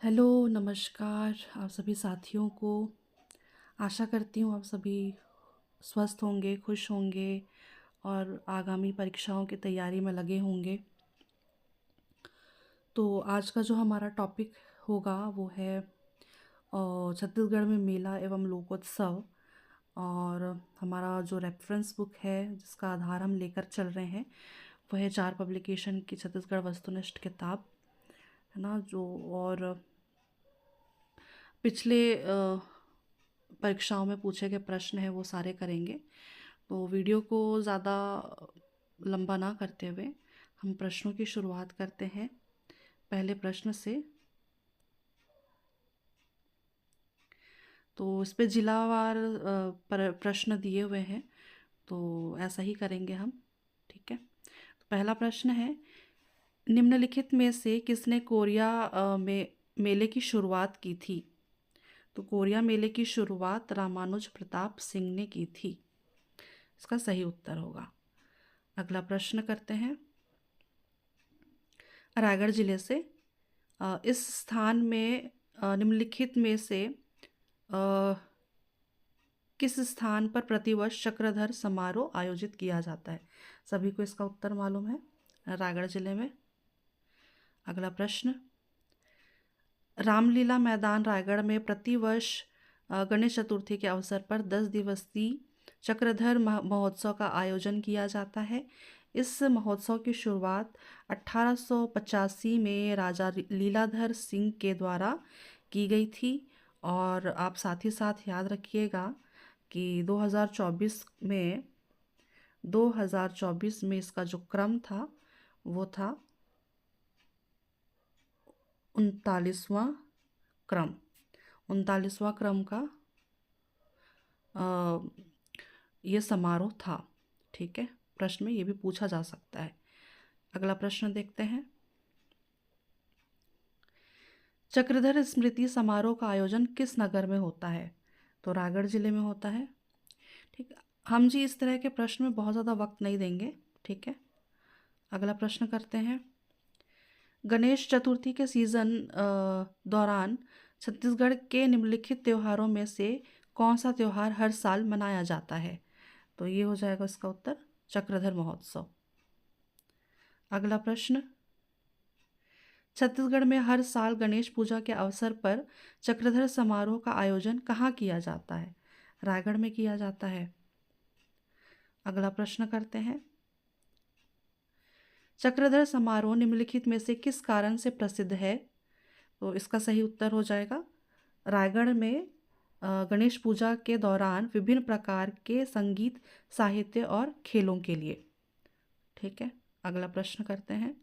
Hello, नमस्कार आप सभी साथियों को। आशा करती हूँ आप सभी स्वस्थ होंगे, खुश होंगे और आगामी परीक्षाओं की तैयारी में लगे होंगे। तो आज का जो हमारा टॉपिक होगा वो है छत्तीसगढ़ में मेला एवं लोकोत्सव। और हमारा जो रेफरेंस बुक है जिसका आधार हम लेकर चल रहे हैं वह है 4 पब्लिकेशन की छत्तीसगढ़ वस्तुनिष्ठ किताब, है ना। जो और पिछले परीक्षाओं में पूछे गए प्रश्न हैं वो सारे करेंगे। तो वीडियो को ज़्यादा लंबा ना करते हुए हम प्रश्नों की शुरुआत करते हैं पहले प्रश्न से। तो इस पे जिलावार प्रश्न दिए हुए हैं, तो ऐसा ही करेंगे हम। ठीक है, तो पहला प्रश्न है, निम्नलिखित में से किसने कोरिया में मेले की शुरुआत की थी? तो कोरिया मेले की शुरुआत रामानुज प्रताप सिंह ने की थी, इसका सही उत्तर होगा। अगला प्रश्न करते हैं, रायगढ़ जिले से इस स्थान में निम्नलिखित में से किस स्थान पर प्रतिवर्ष चक्रधर समारोह आयोजित किया जाता है? सभी को इसका उत्तर मालूम है, रायगढ़ जिले में। अगला प्रश्न, रामलीला मैदान रायगढ़ में प्रतिवर्ष गणेश चतुर्थी के अवसर पर 10 दिवसीय चक्रधर महोत्सव का आयोजन किया जाता है। इस महोत्सव की शुरुआत 1885 में राजा लीलाधर सिंह के द्वारा की गई थी। और आप साथ ही साथ याद रखिएगा कि 2024 में इसका जो क्रम था वो था 39वां क्रम। 39वां क्रम का ये समारोह था। ठीक है, प्रश्न में ये भी पूछा जा सकता है। अगला प्रश्न देखते हैं, चक्रधर स्मृति समारोह का आयोजन किस नगर में होता है? तो रायगढ़ जिले में होता है। ठीक है, हम जी इस तरह के प्रश्न में बहुत ज़्यादा वक्त नहीं देंगे। ठीक है, अगला प्रश्न करते हैं, गणेश चतुर्थी के सीजन दौरान छत्तीसगढ़ के निम्नलिखित त्योहारों में से कौन सा त्यौहार हर साल मनाया जाता है? तो ये हो जाएगा इसका उत्तर, चक्रधर महोत्सव। अगला प्रश्न, छत्तीसगढ़ में हर साल गणेश पूजा के अवसर पर चक्रधर समारोह का आयोजन कहाँ किया जाता है? रायगढ़ में किया जाता है। अगला प्रश्न करते हैं, चक्रधर समारोह निम्नलिखित में से किस कारण से प्रसिद्ध है? तो इसका सही उत्तर हो जाएगा, रायगढ़ में गणेश पूजा के दौरान विभिन्न प्रकार के संगीत, साहित्य और खेलों के लिए। ठीक है, अगला प्रश्न करते हैं,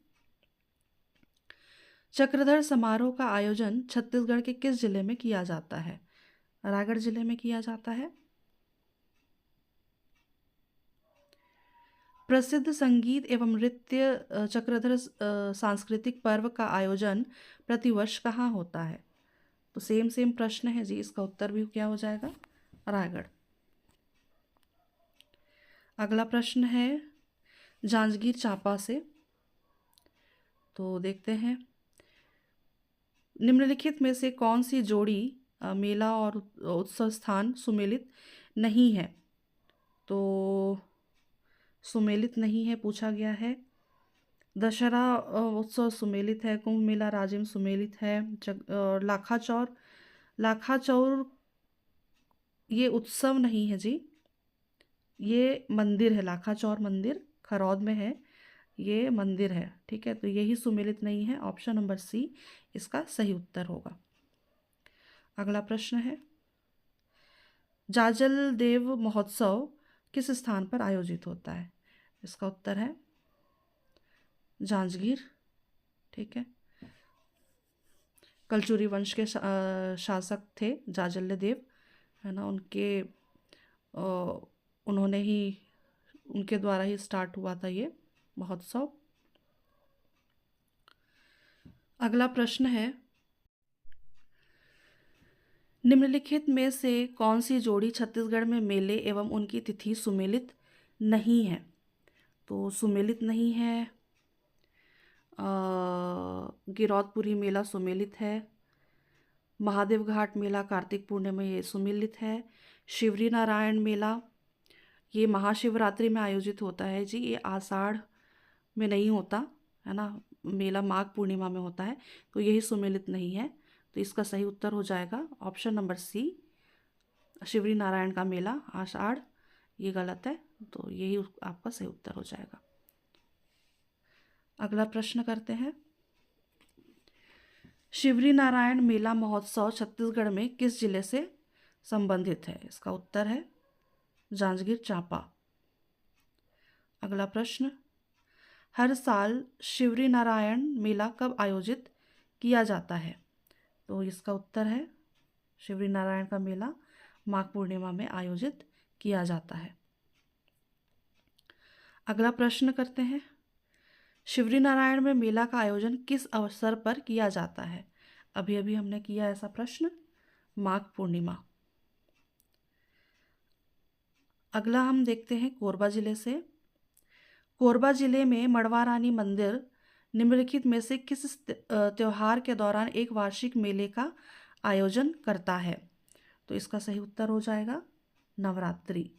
चक्रधर समारोह का आयोजन छत्तीसगढ़ के किस जिले में किया जाता है? रायगढ़ जिले में किया जाता है। प्रसिद्ध संगीत एवं नृत्य चक्रधर सांस्कृतिक पर्व का आयोजन प्रतिवर्ष कहाँ होता है? तो सेम प्रश्न है जी, इसका उत्तर भी क्या हो जाएगा, रायगढ़। अगला प्रश्न है जांजगीर चांपा से, तो देखते हैं, निम्नलिखित में से कौन सी जोड़ी मेला और उत्सव स्थान सुमेलित नहीं है? तो सुमेलित नहीं है पूछा गया है। दशहरा उत्सव सुमेलित है, कुंभ मेला राजिम सुमेलित है, और लाखा चौर ये उत्सव नहीं है जी, ये मंदिर है। लाखा चौर मंदिर खरौद में है, ये मंदिर है। ठीक है, तो यही सुमेलित नहीं है, ऑप्शन नंबर सी इसका सही उत्तर होगा। अगला प्रश्न है, जाजल देव महोत्सव किस स्थान पर आयोजित होता है? इसका उत्तर है जांजगीर। ठीक है, कलचुरी वंश के शासक थे जाजल्य देव, है ना। उन्होंने ही, उनके द्वारा ही स्टार्ट हुआ था ये महोत्सव। अगला प्रश्न है, निम्नलिखित में से कौन सी जोड़ी छत्तीसगढ़ में मेले एवं उनकी तिथि सुमेलित नहीं है? तो सुमेलित नहीं है, गिरौदपुरी मेला सुमेलित है, महादेव घाट मेला कार्तिक पूर्णिमा ये सुमिलित है। शिवरी नारायण मेला ये महाशिवरात्रि में आयोजित होता है जी, ये आषाढ़ में नहीं होता है ना, मेला माघ पूर्णिमा में होता है, तो यही सुमेलित नहीं है। तो इसका सही उत्तर हो जाएगा option number C, Shivri Narayan का मेला आषाढ़, ये गलत है, तो यही आपका सही उत्तर हो जाएगा। अगला प्रश्न करते हैं। शिवरी नारायण मेला महोत्सव छत्तीसगढ़ में किस जिले से संबंधित है? इसका उत्तर है जांजगीर चांपा। अगला प्रश्न, हर साल शिवरी नारायण मेला कब आयोजित किया जाता है? तो इसका उत्तर है शिवरी नारायण का मेला माघ पूर्णिमा में आयोजित किया जाता है। अगला प्रश्न करते हैं। शिवरी नारायण में मेला का आयोजन किस अवसर पर किया जाता है? अभी अभी हमने किया ऐसा प्रश्न, माघ पूर्णिमा। अगला हम देखते हैं कोरबा जिले से। कोरबा जिले में मड़वा रानी मंदिर निम्नलिखित में से किस त्योहार के दौरान एक वार्षिक मेले का आयोजन करता है? तो इसका सही उत्तर हो जाएगा नवरात्रि।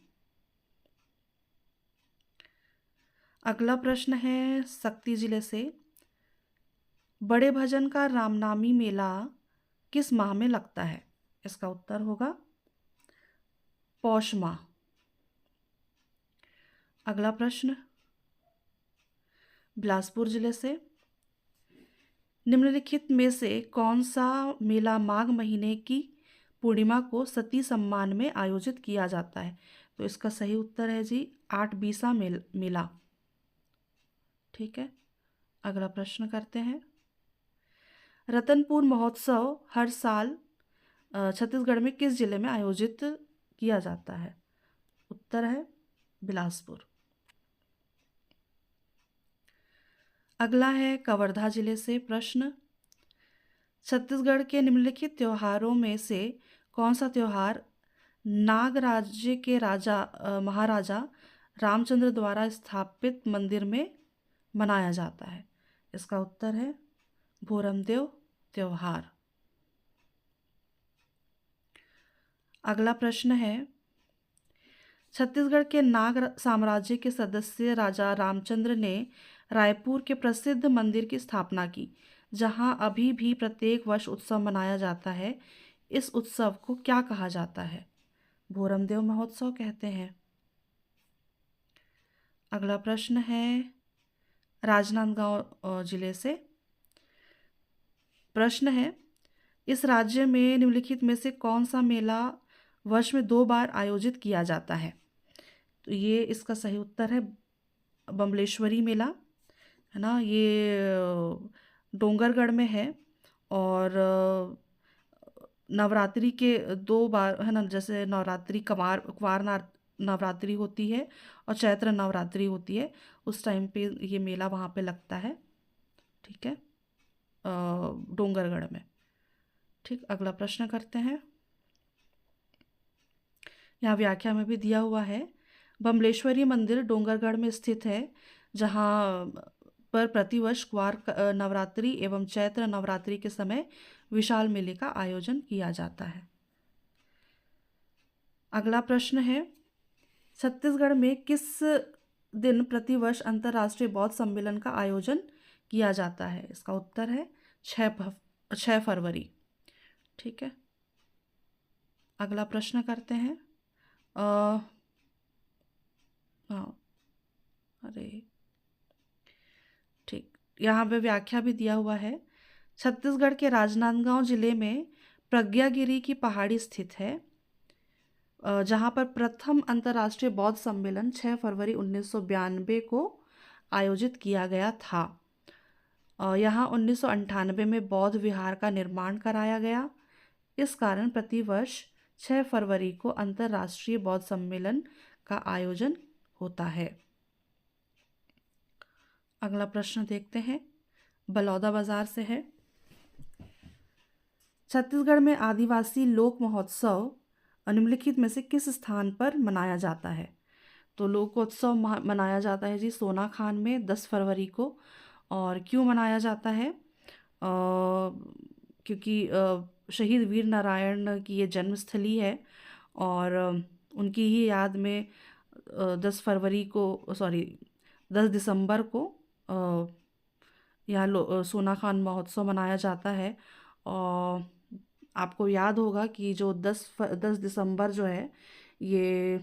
अगला प्रश्न है शक्ति जिले से। बड़े भजन का रामनामी मेला किस माह में लगता है? इसका उत्तर होगा पौष माह। अगला प्रश्न बिलासपुर जिले से। निम्नलिखित में से कौन सा मेला माघ महीने की पूर्णिमा को सती सम्मान में आयोजित किया जाता है? तो इसका सही उत्तर है जी आठ बीसा मेला। ठीक है, अगला प्रश्न करते हैं। रतनपुर महोत्सव हर साल छत्तीसगढ़ में किस जिले में आयोजित किया जाता है? उत्तर है बिलासपुर। अगला है कवर्धा जिले से प्रश्न। छत्तीसगढ़ के निम्नलिखित त्योहारों में से कौन सा त्योहार नाग राज्य के राजा महाराजा रामचंद्र द्वारा स्थापित मंदिर में मनाया जाता है? इसका उत्तर है भोरमदेव त्योहार। अगला प्रश्न है। छत्तीसगढ़ के नाग साम्राज्य के सदस्य राजा रामचंद्र ने रायपुर के प्रसिद्ध मंदिर की स्थापना की, जहां अभी भी प्रत्येक वर्ष उत्सव मनाया जाता है। इस उत्सव को क्या कहा जाता है? भोरमदेव महोत्सव कहते हैं। अगला प्रश्न है राजनांदगांव जिले से। प्रश्न है, इस राज्य में निम्नलिखित में से कौन सा मेला वर्ष में 2 बार आयोजित किया जाता है? तो ये इसका सही उत्तर है बमलेश्वरी मेला, है ना, ये डोंगरगढ़ में है। और नवरात्रि के 2 बार है ना, जैसे नवरात्रि कुवार नवरात्रि होती है और चैत्र नवरात्रि होती है, उस टाइम पे ये मेला वहाँ पे लगता है। ठीक है, डोंगरगढ़ में। ठीक, अगला प्रश्न करते हैं। यहाँ व्याख्या में भी दिया हुआ है। बमलेश्वरी मंदिर डोंगरगढ़ में स्थित है, जहाँ पर प्रतिवर्ष कुवार नवरात्रि एवं चैत्र नवरात्रि के समय विशाल मेले का आयोजन किया जाता है। अगला प्रश्न है, छत्तीसगढ़ में किस दिन प्रतिवर्ष अंतर्राष्ट्रीय बौद्ध सम्मेलन का आयोजन किया जाता है? इसका उत्तर है 6 फरवरी। ठीक है, अगला प्रश्न करते हैं। हाँ, अरे ठीक, यहाँ पे व्याख्या भी दिया हुआ है। छत्तीसगढ़ के राजनांदगांव जिले में प्रज्ञागिरी की पहाड़ी स्थित है, जहाँ पर प्रथम अंतर्राष्ट्रीय बौद्ध सम्मेलन 6 फरवरी 1992 को आयोजित किया गया था। यहाँ 1998 में बौद्ध विहार का निर्माण कराया गया। इस कारण प्रतिवर्ष 6 फरवरी को अंतर्राष्ट्रीय बौद्ध सम्मेलन का आयोजन होता है। अगला प्रश्न देखते हैं, बलौदाबाजार से है। छत्तीसगढ़ में आदिवासी लोक महोत्सव निम्नलिखित में से किस स्थान पर मनाया जाता है? तो लोकोत्सव मनाया जाता है जी सोनाखान में 10 फरवरी को। और क्यों मनाया जाता है? क्योंकि शहीद वीर नारायण की ये जन्मस्थली है और उनकी ही याद में 10 दिसंबर को यहाँ सोनाखान महोत्सव मनाया जाता है। और आपको याद होगा कि जो 10 दिसंबर जो है ये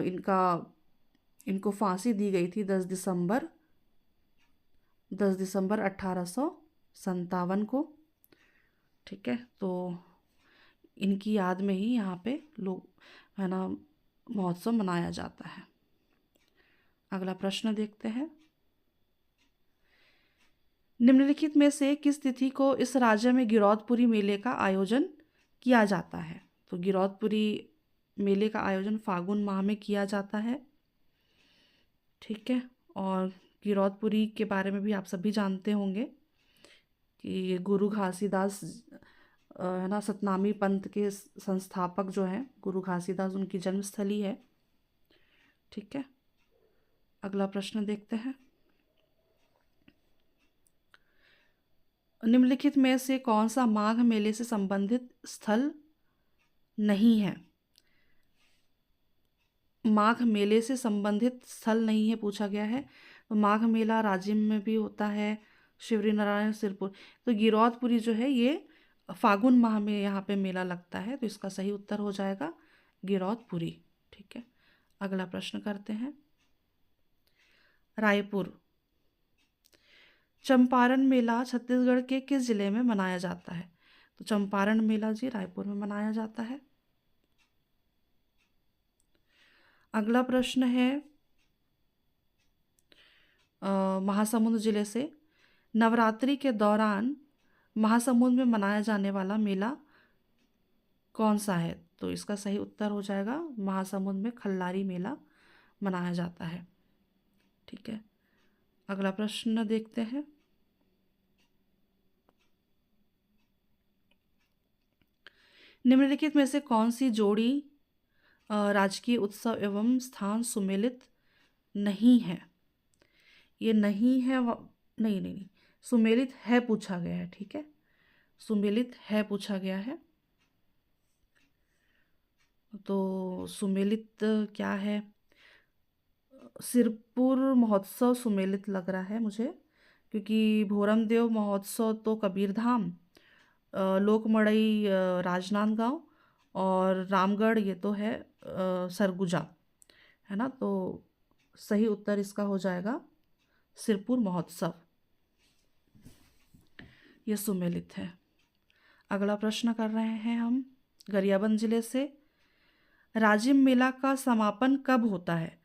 इनका इनको फांसी दी गई थी 10 दिसंबर 1857 को। ठीक है, तो इनकी याद में ही यहाँ पे लोग है ना महोत्सव मनाया जाता है। अगला प्रश्न देखते हैं। निम्नलिखित में से किस तिथि को इस राज्य में गिरौदपुरी मेले का आयोजन किया जाता है? तो गिरौदपुरी मेले का आयोजन फागुन माह में किया जाता है। ठीक है, और गिरौदपुरी के बारे में भी आप सभी जानते होंगे कि ये गुरु घासीदास है ना सतनामी पंथ के संस्थापक जो हैं गुरु घासीदास, उनकी जन्मस्थली है। ठीक है, अगला प्रश्न देखते हैं। निम्नलिखित में से कौन सा माघ मेले से संबंधित स्थल नहीं है? माघ मेले से संबंधित स्थल नहीं है पूछा गया है। तो माघ मेला राजिम में भी होता है, शिवरी नारायण सिरपुर। तो गिरौदपुरी जो है ये फागुन माह में यहाँ पे मेला लगता है, तो इसका सही उत्तर हो जाएगा गिरौदपुरी। ठीक है, अगला प्रश्न करते हैं। रायपुर। चंपारण मेला छत्तीसगढ़ के किस जिले में मनाया जाता है? तो चंपारण मेला जी रायपुर में मनाया जाता है। अगला प्रश्न है महासमुंद जिले से। नवरात्रि के दौरान महासमुंद में मनाया जाने वाला मेला कौन सा है? तो इसका सही उत्तर हो जाएगा महासमुंद में खल्लारी मेला मनाया जाता है। ठीक है, अगला प्रश्न देखते हैं। निम्नलिखित में से कौन सी जोड़ी राजकीय उत्सव एवं स्थान सुमेलित नहीं है? ये नहीं है नहीं नहीं नहीं, सुमेलित है पूछा गया है। ठीक है, सुमेलित है पूछा गया है। तो सुमेलित क्या है? सिरपुर महोत्सव सुमेलित लग रहा है मुझे, क्योंकि भोरमदेव महोत्सव तो कबीरधाम, लोकमड़ई राजनांदगांव और रामगढ़ ये तो है सरगुजा, है ना। तो सही उत्तर इसका हो जाएगा सिरपुर महोत्सव, ये सुमेलित है। अगला प्रश्न कर रहे हैं हम गरियाबंद जिले से। राजिम मेला का समापन कब होता है?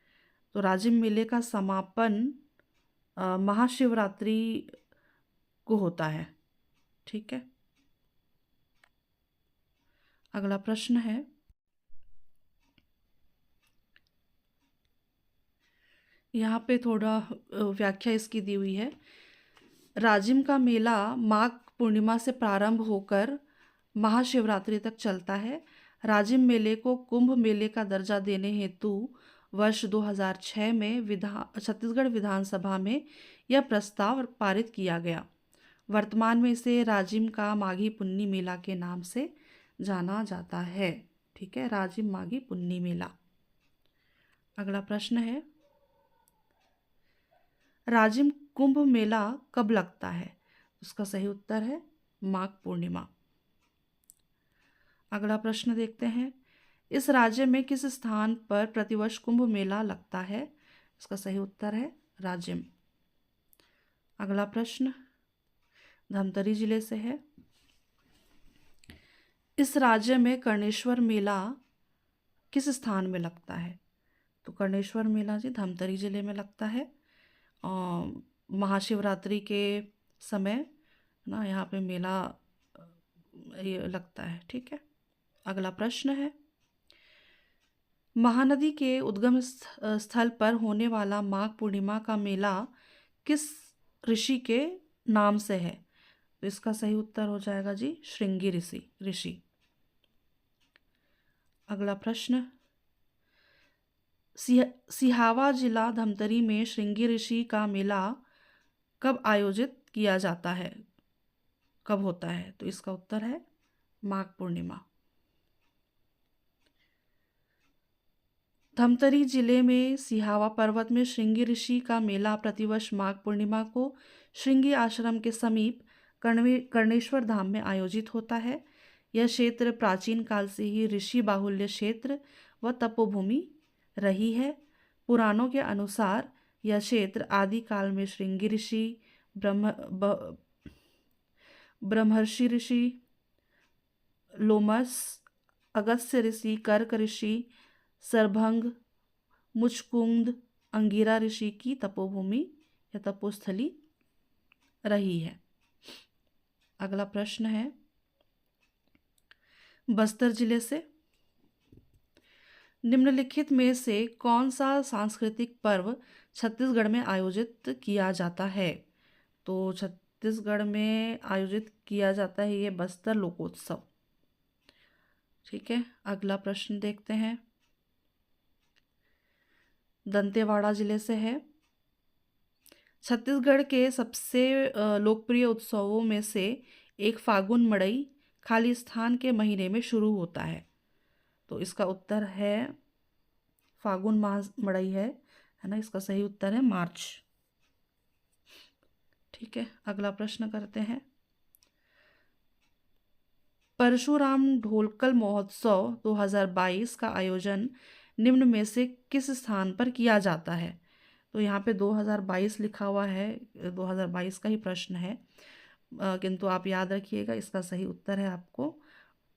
तो राजिम मेले का समापन महाशिवरात्रि को होता है। ठीक है, अगला प्रश्न है। यहाँ पे थोड़ा व्याख्या इसकी दी हुई है। राजिम का मेला माघ पूर्णिमा से प्रारंभ होकर महाशिवरात्रि तक चलता है। राजिम मेले को कुंभ मेले का दर्जा देने हेतु वर्ष 2006 में छत्तीसगढ़ विधानसभा में यह प्रस्ताव पारित किया गया। वर्तमान में इसे राजिम का माघी पुन्नी मेला के नाम से जाना जाता है। ठीक है, राजिम माघी पुन्नी मेला। अगला प्रश्न है। राजिम कुंभ मेला कब लगता है? उसका सही उत्तर है माघ पूर्णिमा। अगला प्रश्न देखते हैं। इस राज्य में किस स्थान पर प्रतिवर्ष कुंभ मेला लगता है? इसका सही उत्तर है राजिम। अगला प्रश्न धमतरी जिले से है। इस राज्य में कर्णेश्वर मेला किस स्थान में लगता है? तो कर्णेश्वर मेला जी धमतरी जिले में लगता है। महाशिवरात्रि के समय ना यहाँ पे मेला ये लगता है। ठीक है, अगला प्रश्न है। महानदी के उद्गम स्थल पर होने वाला माघ पूर्णिमा का मेला किस ऋषि के नाम से है? तो इसका सही उत्तर हो जाएगा जी श्रृंगी ऋषि। अगला प्रश्न। सिहावा जिला धमतरी में श्रृंगी ऋषि का मेला कब आयोजित किया जाता है? कब होता है? तो इसका उत्तर है माघ पूर्णिमा। धमतरी जिले में सिहावा पर्वत में श्रृंगी ऋषि का मेला प्रतिवर्ष माघ पूर्णिमा को श्रृंगी आश्रम के समीप कर्णेश्वर धाम में आयोजित होता है। यह क्षेत्र प्राचीन काल से ही ऋषि बाहुल्य क्षेत्र व तपोभूमि रही है। पुराणों के अनुसार यह क्षेत्र आदि काल में श्रृंगी ऋषि, ब्रह्मर्षि ऋषि, लोमस, अगस्त्य ऋषि, कर्क ऋषि, सरभंग, मुचकुंद, अंगिरा ऋषि की तपोभूमि या तपोस्थली रही है। अगला प्रश्न है बस्तर जिले से, निम्नलिखित में से कौन सा सांस्कृतिक पर्व छत्तीसगढ़ में आयोजित किया जाता है? तो छत्तीसगढ़ में आयोजित किया जाता है ये बस्तर लोकोत्सव। ठीक है, अगला प्रश्न देखते हैं, दंतेवाड़ा जिले से है। छत्तीसगढ़ के सबसे लोकप्रिय उत्सवों में से एक फागुन मड़ई खालिस्तान के महीने में शुरू होता है। तो इसका उत्तर है फागुन माह मड़ई है ना? इसका सही उत्तर है मार्च। ठीक है, अगला प्रश्न करते हैं, परशुराम ढोलकल महोत्सव 2022 का आयोजन निम्न में से किस स्थान पर किया जाता है? तो यहाँ पे 2022 लिखा हुआ है, 2022 का ही प्रश्न है, किंतु आप याद रखिएगा इसका सही उत्तर है आपको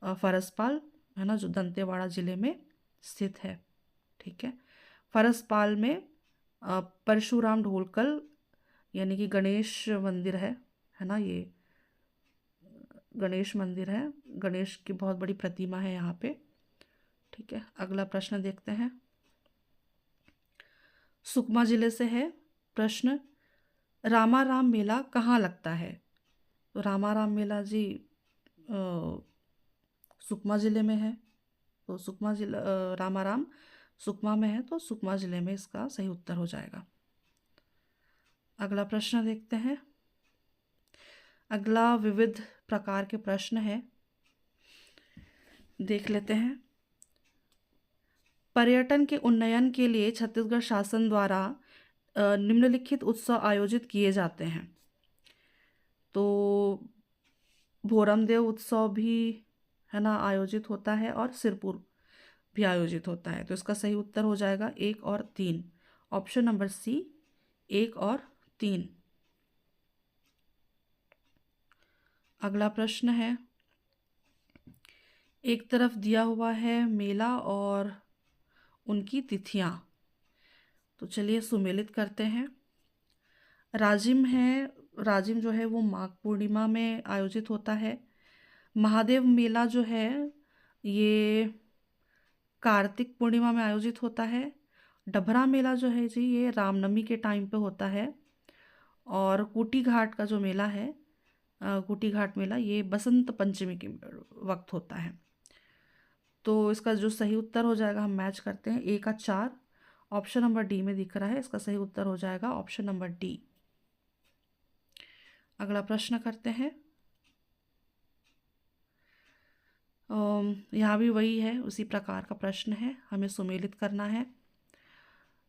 फरसपाल, है ना, जो दंतेवाड़ा जिले में स्थित है। ठीक है, फरसपाल में परशुराम ढोलकल यानी कि गणेश मंदिर है ना? ये गणेश मंदिर है, गणेश की बहुत बड़ी प्रतिमा है यहाँ पे। ठीक है, अगला प्रश्न देखते हैं, सुकमा जिले से है प्रश्न, रामाराम मेला कहाँ लगता है? तो रामाराम मेला जी सुकमा ज़िले में है। तो सुकमा जिला रामाराम सुकमा में है, तो सुकमा ज़िले में इसका सही उत्तर हो जाएगा। अगला प्रश्न देखते हैं, अगला विविध प्रकार के प्रश्न है, देख लेते हैं। पर्यटन के उन्नयन के लिए छत्तीसगढ़ शासन द्वारा निम्नलिखित उत्सव आयोजित किए जाते हैं। तो भोरमदेव उत्सव भी, है ना, आयोजित होता है और सिरपुर भी आयोजित होता है। तो इसका सही उत्तर हो जाएगा 1 और 3, ऑप्शन नंबर सी 1 और 3। अगला प्रश्न है, एक तरफ दिया हुआ है मेला और उनकी तिथियां, तो चलिए सुमेलित करते हैं। राजिम है, राजिम जो है वो माघ पूर्णिमा में आयोजित होता है। महादेव मेला जो है ये कार्तिक पूर्णिमा में आयोजित होता है। डभरा मेला जो है जी ये रामनवमी के टाइम पे होता है। और कुटी घाट का जो मेला है, कुटी घाट मेला, ये बसंत पंचमी के वक्त होता है। तो इसका जो सही उत्तर हो जाएगा, हम मैच करते हैं, 1 का 4, ऑप्शन नंबर डी में दिख रहा है, इसका सही उत्तर हो जाएगा ऑप्शन नंबर डी। अगला प्रश्न करते हैं, यहाँ भी वही है, उसी प्रकार का प्रश्न है, हमें सुमेलित करना है।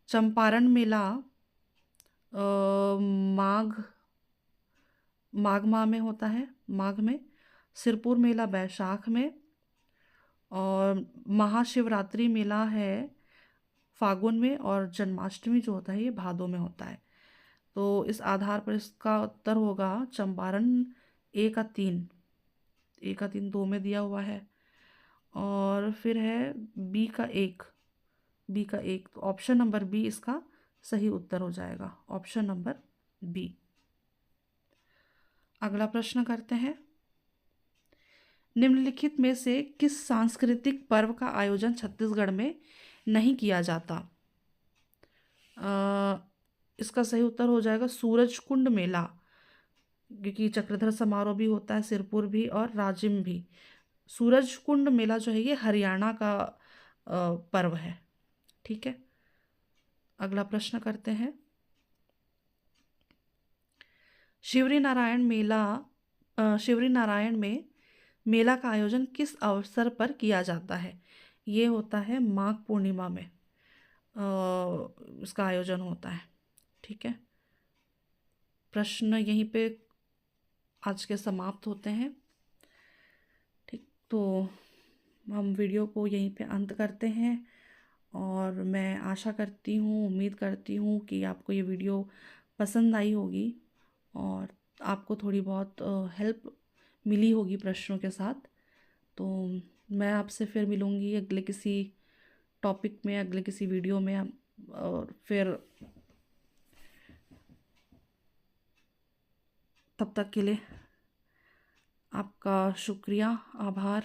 चंपारण मेला माघ माह में होता है, माघ में। सिरपुर मेला बैसाख में, और महाशिवरात्रि मेला है फागुन में, और जन्माष्टमी जो होता है ये भादों में होता है। तो इस आधार पर इसका उत्तर होगा चंपारण 1 का 3, 1 का 3 2 में दिया हुआ है, और फिर है बी का 1, बी का 1, तो ऑप्शन नंबर बी इसका सही उत्तर हो जाएगा, ऑप्शन नंबर बी। अगला प्रश्न करते हैं, निम्नलिखित में से किस सांस्कृतिक पर्व का आयोजन छत्तीसगढ़ में नहीं किया जाता? इसका सही उत्तर हो जाएगा सूरजकुंड मेला, क्योंकि चक्रधर समारोह भी होता है सिरपुर भी और राजिम भी। सूरजकुंड मेला जो है ये हरियाणा का पर्व है। ठीक है, अगला प्रश्न करते हैं, शिवरी नारायण मेला शिवरी नारायण में मेला का आयोजन किस अवसर पर किया जाता है? ये होता है माघ पूर्णिमा में इसका आयोजन होता है। ठीक है, प्रश्न यहीं पे आज के समाप्त होते हैं। ठीक, तो हम वीडियो को यहीं पे अंत करते हैं और मैं आशा करती हूँ, उम्मीद करती हूँ कि आपको ये वीडियो पसंद आई होगी और आपको थोड़ी बहुत हेल्प मिली होगी प्रश्नों के साथ। तो मैं आपसे फिर मिलूँगी अगले किसी टॉपिक में, अगले किसी वीडियो में। और फिर तब तक के लिए आपका शुक्रिया, आभार।